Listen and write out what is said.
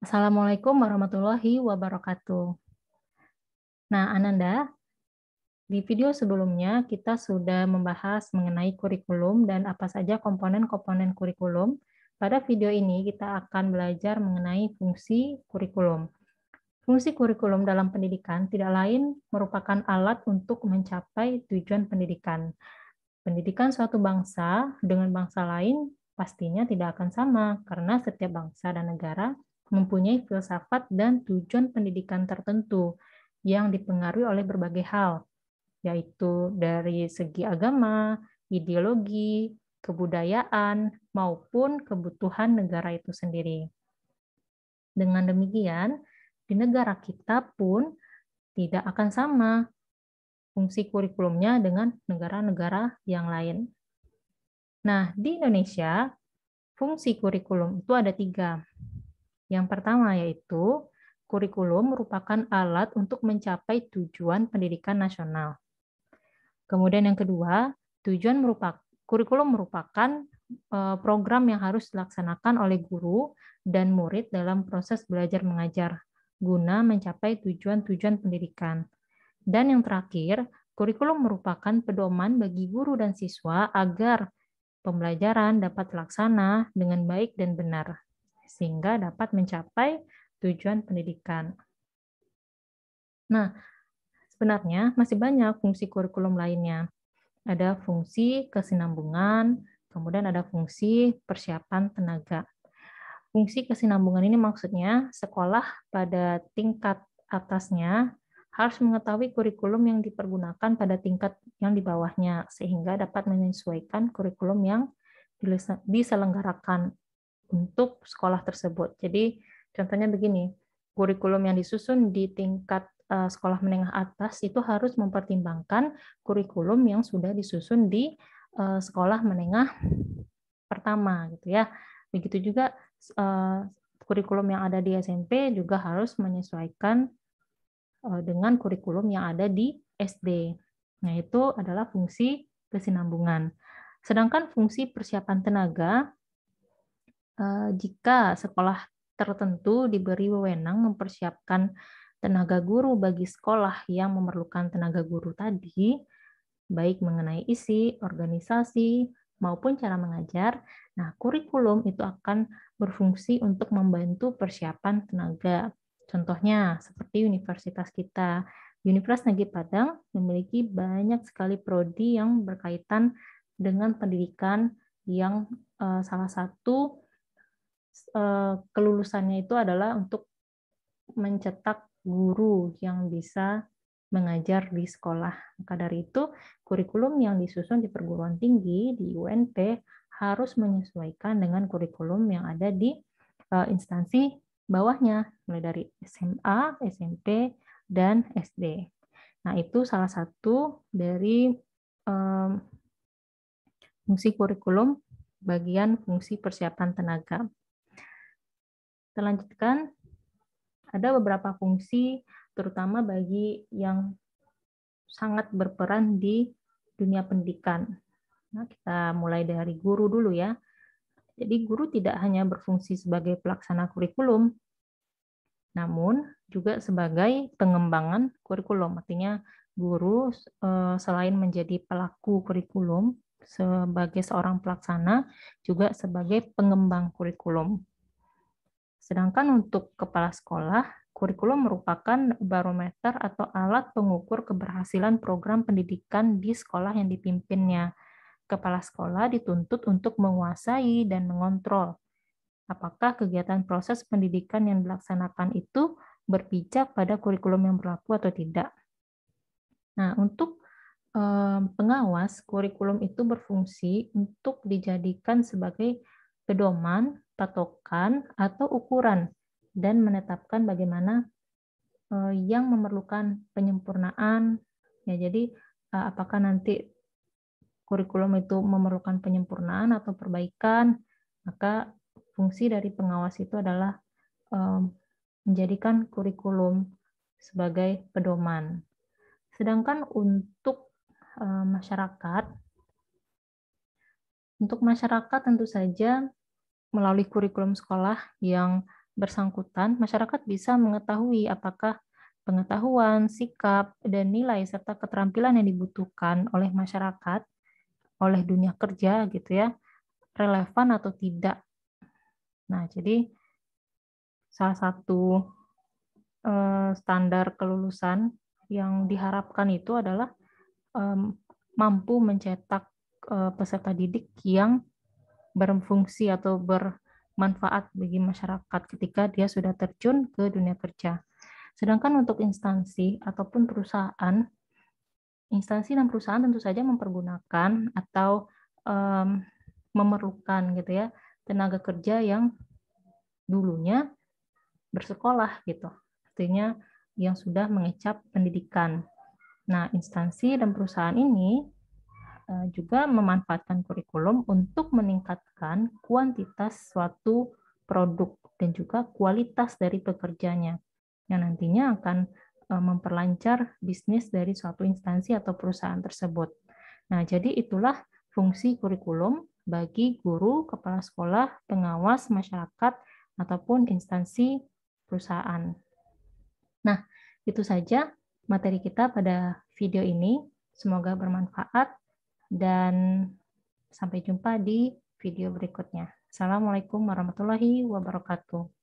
Assalamualaikum warahmatullahi wabarakatuh. Nah, Ananda, di video sebelumnya kita sudah membahas mengenai kurikulum dan apa saja komponen-komponen kurikulum. Pada video ini kita akan belajar mengenai fungsi kurikulum. Fungsi kurikulum dalam pendidikan tidak lain merupakan alat untuk mencapai tujuan pendidikan. Pendidikan suatu bangsa dengan bangsa lain pastinya tidak akan sama, karena setiap bangsa dan negara mempunyai filsafat dan tujuan pendidikan tertentu yang dipengaruhi oleh berbagai hal, yaitu dari segi agama, ideologi, kebudayaan, maupun kebutuhan negara itu sendiri. Dengan demikian, di negara kita pun tidak akan sama fungsi kurikulumnya dengan negara-negara yang lain. Nah, di Indonesia, fungsi kurikulum itu ada 3. Yang pertama yaitu, kurikulum merupakan alat untuk mencapai tujuan pendidikan nasional. Kemudian yang kedua, kurikulum merupakan program yang harus dilaksanakan oleh guru dan murid dalam proses belajar mengajar guna mencapai tujuan-tujuan pendidikan. Dan yang terakhir, kurikulum merupakan pedoman bagi guru dan siswa agar pembelajaran dapat terlaksana dengan baik dan benar, sehingga dapat mencapai tujuan pendidikan. Nah, sebenarnya masih banyak fungsi kurikulum lainnya. Ada fungsi kesinambungan, kemudian ada fungsi persiapan tenaga. Fungsi kesinambungan ini maksudnya sekolah pada tingkat atasnya harus mengetahui kurikulum yang dipergunakan pada tingkat yang di bawahnya, sehingga dapat menyesuaikan kurikulum yang diselenggarakan untuk sekolah tersebut. Jadi contohnya begini, kurikulum yang disusun di tingkat sekolah menengah atas itu harus mempertimbangkan kurikulum yang sudah disusun di sekolah menengah pertama gitu ya. Begitu juga kurikulum yang ada di SMP juga harus menyesuaikan dengan kurikulum yang ada di SD. Nah, itu adalah fungsi kesinambungan. Sedangkan fungsi persiapan tenaga, jika sekolah tertentu diberi wewenang mempersiapkan tenaga guru bagi sekolah yang memerlukan tenaga guru tadi, baik mengenai isi, organisasi, maupun cara mengajar, nah kurikulum itu akan berfungsi untuk membantu persiapan tenaga. Contohnya, seperti universitas kita. Universitas Negeri Padang memiliki banyak sekali prodi yang berkaitan dengan pendidikan yang salah satu kelulusannya itu adalah untuk mencetak guru yang bisa mengajar di sekolah. Maka dari itu, kurikulum yang disusun di perguruan tinggi, di UNP, harus menyesuaikan dengan kurikulum yang ada di instansi bawahnya, mulai dari SMA, SMP, dan SD. Nah, itu salah satu dari fungsi kurikulum bagian fungsi persiapan tenaga. Kita lanjutkan, ada beberapa fungsi terutama bagi yang sangat berperan di dunia pendidikan. Nah, kita mulai dari guru dulu ya. Jadi guru tidak hanya berfungsi sebagai pelaksana kurikulum, namun juga sebagai pengembangan kurikulum. Artinya guru selain menjadi pelaku kurikulum sebagai seorang pelaksana, juga sebagai pengembang kurikulum. Sedangkan untuk kepala sekolah, kurikulum merupakan barometer atau alat pengukur keberhasilan program pendidikan di sekolah yang dipimpinnya. Kepala sekolah dituntut untuk menguasai dan mengontrol apakah kegiatan proses pendidikan yang dilaksanakan itu berpijak pada kurikulum yang berlaku atau tidak. Nah, untuk pengawas, kurikulum itu berfungsi untuk dijadikan sebagai pedoman, patokan, atau ukuran, dan menetapkan bagaimana yang memerlukan penyempurnaan. Ya, jadi apakah nanti kurikulum itu memerlukan penyempurnaan atau perbaikan, maka fungsi dari pengawas itu adalah menjadikan kurikulum sebagai pedoman. Sedangkan untuk masyarakat, tentu saja melalui kurikulum sekolah yang bersangkutan, masyarakat bisa mengetahui apakah pengetahuan, sikap, dan nilai serta keterampilan yang dibutuhkan oleh masyarakat, oleh dunia kerja gitu ya, relevan atau tidak. Nah, jadi salah satu standar kelulusan yang diharapkan itu adalah mampu mencetak peserta didik yang berfungsi atau bermanfaat bagi masyarakat ketika dia sudah terjun ke dunia kerja. Sedangkan untuk instansi ataupun perusahaan, instansi dan perusahaan tentu saja mempergunakan atau memerlukan gitu ya tenaga kerja yang dulunya bersekolah gitu. Artinya yang sudah mengecap pendidikan. Nah, instansi dan perusahaan ini juga memanfaatkan kurikulum untuk meningkatkan kuantitas suatu produk dan juga kualitas dari pekerjanya yang nantinya akan memperlancar bisnis dari suatu instansi atau perusahaan tersebut. Nah, jadi itulah fungsi kurikulum bagi guru, kepala sekolah, pengawas, masyarakat, ataupun instansi perusahaan. Nah, itu saja materi kita pada video ini. Semoga bermanfaat dan sampai jumpa di video berikutnya. Assalamualaikum warahmatullahi wabarakatuh.